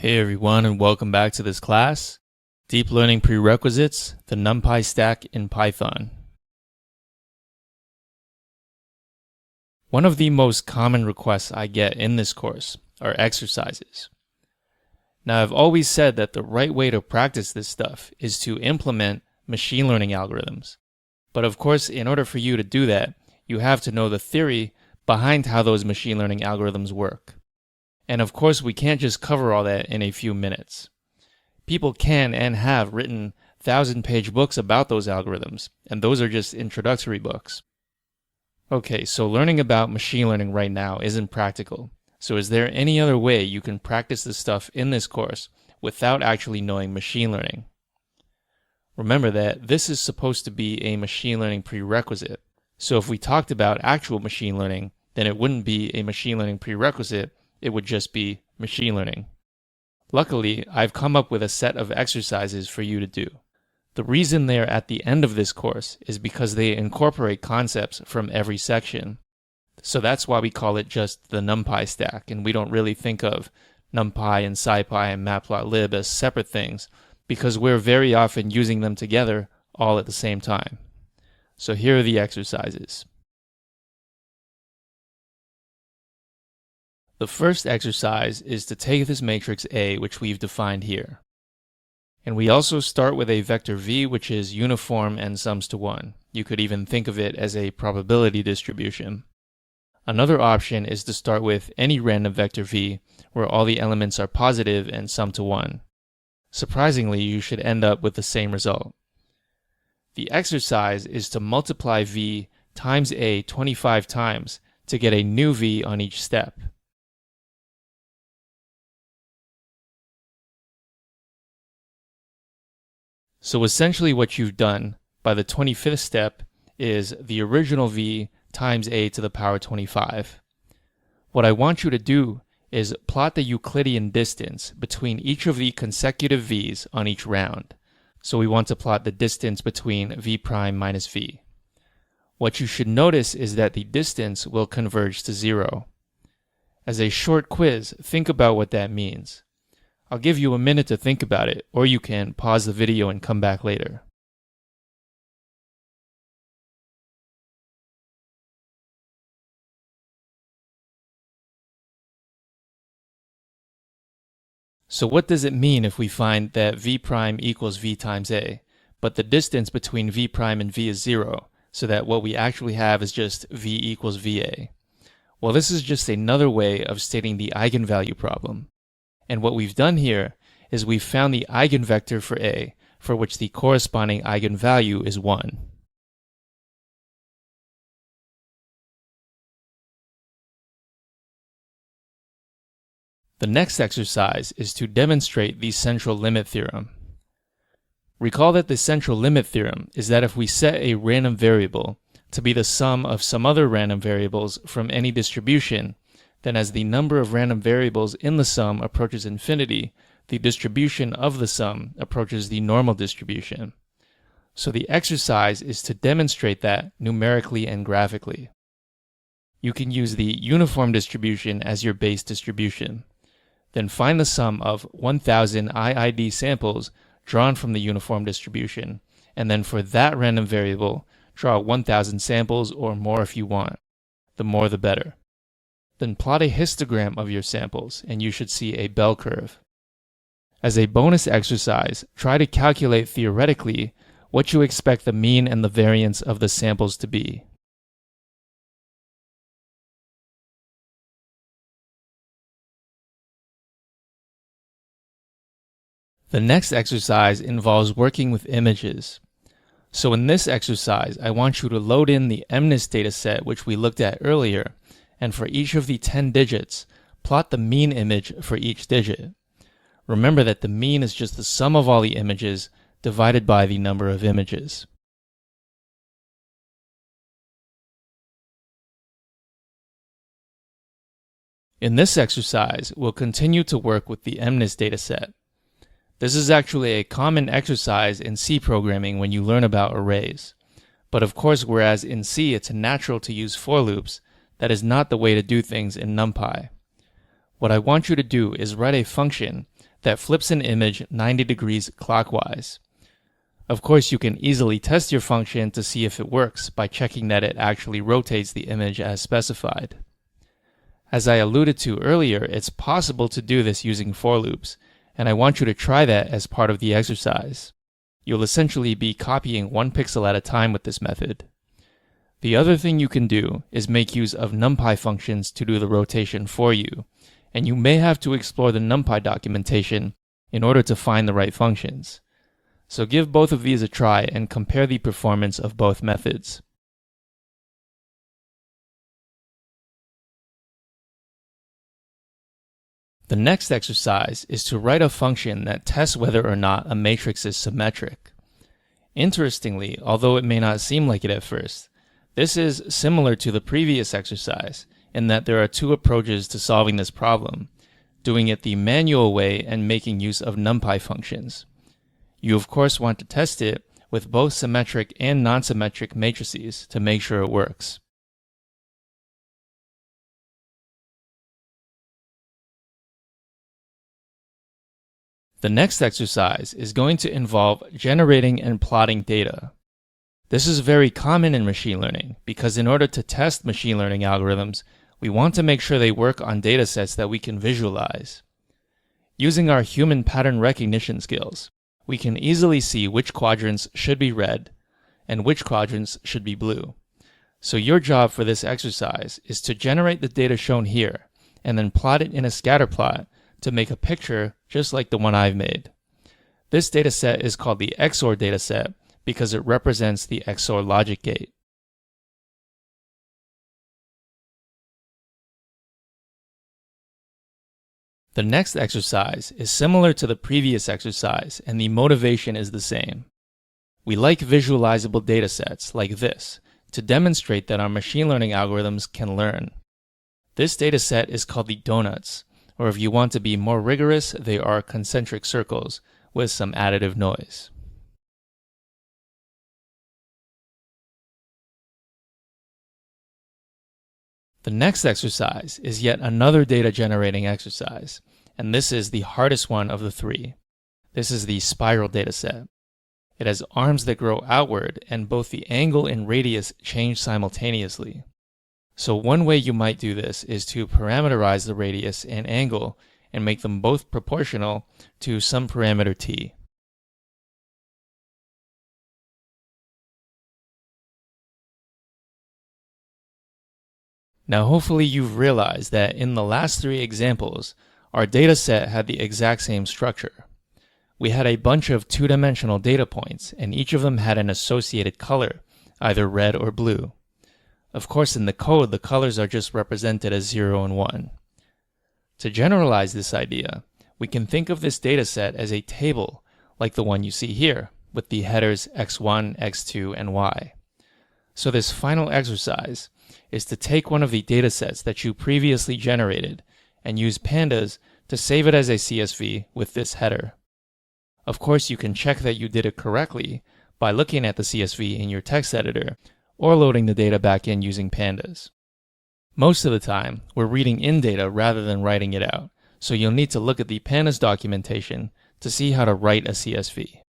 Hey everyone, and welcome back to this class, Deep Learning Prerequisites, the Numpy stack in Python. One of the most common requests I get in this course are exercises. Now, I've always said that the right way to practice this stuff is to implement machine learning algorithms. But of course, in order for you to do that, you have to know the theory behind how those machine learning algorithms work. And of course, we can't just cover all that in a few minutes. People can and have written 1,000-page books about those algorithms, and those are just introductory books. Okay, so learning about machine learning right now isn't practical. So is there any other way you can practice this stuff in this course without actually knowing machine learning? Remember that this is supposed to be a machine learning prerequisite. So if we talked about actual machine learning, then it wouldn't be a machine learning prerequisite. It would just be machine learning. Luckily, I've come up with a set of exercises for you to do. The reason they're at the end of this course is because they incorporate concepts from every section. So that's why we call it just the Numpy stack, and we don't really think of Numpy and SciPy and Matplotlib as separate things, because we're very often using them together all at the same time. So here are the exercises. The first exercise is to take this matrix A, which we've defined here. And we also start with a vector V, which is uniform and sums to 1. You could even think of it as a probability distribution. Another option is to start with any random vector V, where all the elements are positive and sum to 1. Surprisingly, you should end up with the same result. The exercise is to multiply V times A 25 times to get a new V on each step. So essentially what you've done by the 25th step is the original V times A to the power 25. What I want you to do is plot the Euclidean distance between each of the consecutive V's on each round. So we want to plot the distance between V prime minus V. What you should notice is that the distance will converge to 0. As a short quiz, think about what that means. I'll give you a minute to think about it, or you can pause the video and come back later. So what does it mean if we find that V prime equals V times A, but the distance between V prime and V is 0, so that what we actually have is just V equals VA? Well, this is just another way of stating the eigenvalue problem. And what we've done here is we've found the eigenvector for A, for which the corresponding eigenvalue is 1. The next exercise is to demonstrate the central limit theorem. Recall that the central limit theorem is that if we set a random variable to be the sum of some other random variables from any distribution, then as the number of random variables in the sum approaches infinity, the distribution of the sum approaches the normal distribution. So the exercise is to demonstrate that numerically and graphically. You can use the uniform distribution as your base distribution. Then find the sum of 1,000 IID samples drawn from the uniform distribution, and then for that random variable, draw 1,000 samples or more if you want. The more the better. Then plot a histogram of your samples, and you should see a bell curve. As a bonus exercise, try to calculate theoretically what you expect the mean and the variance of the samples to be. The next exercise involves working with images. So in this exercise, I want you to load in the MNIST dataset, which we looked at earlier, and for each of the 10 digits, plot the mean image for each digit. Remember that the mean is just the sum of all the images divided by the number of images. In this exercise, we'll continue to work with the MNIST dataset. This is actually a common exercise in C programming when you learn about arrays. But of course, whereas in C it's natural to use for loops, that is not the way to do things in NumPy. What I want you to do is write a function that flips an image 90 degrees clockwise. Of course, you can easily test your function to see if it works by checking that it actually rotates the image as specified. As I alluded to earlier, it's possible to do this using for loops, and I want you to try that as part of the exercise. You'll essentially be copying one pixel at a time with this method. The other thing you can do is make use of Numpy functions to do the rotation for you, and you may have to explore the Numpy documentation in order to find the right functions. So give both of these a try and compare the performance of both methods. The next exercise is to write a function that tests whether or not a matrix is symmetric. Interestingly, although it may not seem like it at first, this is similar to the previous exercise in that there are two approaches to solving this problem, doing it the manual way and making use of Numpy functions. You of course want to test it with both symmetric and non-symmetric matrices to make sure it works. The next exercise is going to involve generating and plotting data. This is very common in machine learning because in order to test machine learning algorithms, we want to make sure they work on datasets that we can visualize. Using our human pattern recognition skills, we can easily see which quadrants should be red and which quadrants should be blue. So your job for this exercise is to generate the data shown here and then plot it in a scatter plot to make a picture just like the one I've made. This dataset is called the XOR dataset because it represents the XOR logic gate. The next exercise is similar to the previous exercise and the motivation is the same. We like visualizable datasets like this to demonstrate that our machine learning algorithms can learn. This dataset is called the donuts, or if you want to be more rigorous, they are concentric circles with some additive noise. The next exercise is yet another data generating exercise, and this is the hardest one of the three. This is the spiral dataset. It has arms that grow outward and both the angle and radius change simultaneously. So one way you might do this is to parameterize the radius and angle and make them both proportional to some parameter t. Now hopefully you've realized that in the last three examples, our dataset had the exact same structure. We had a bunch of two-dimensional data points and each of them had an associated color, either red or blue. Of course, in the code, the colors are just represented as 0 and 1. To generalize this idea, we can think of this dataset as a table like the one you see here, with the headers x1, x2, and y. So this final exercise is to take one of the datasets that you previously generated and use pandas to save it as a CSV with this header. Of course, you can check that you did it correctly by looking at the CSV in your text editor or loading the data back in using pandas. Most of the time, we're reading in data rather than writing it out, so you'll need to look at the pandas documentation to see how to write a CSV.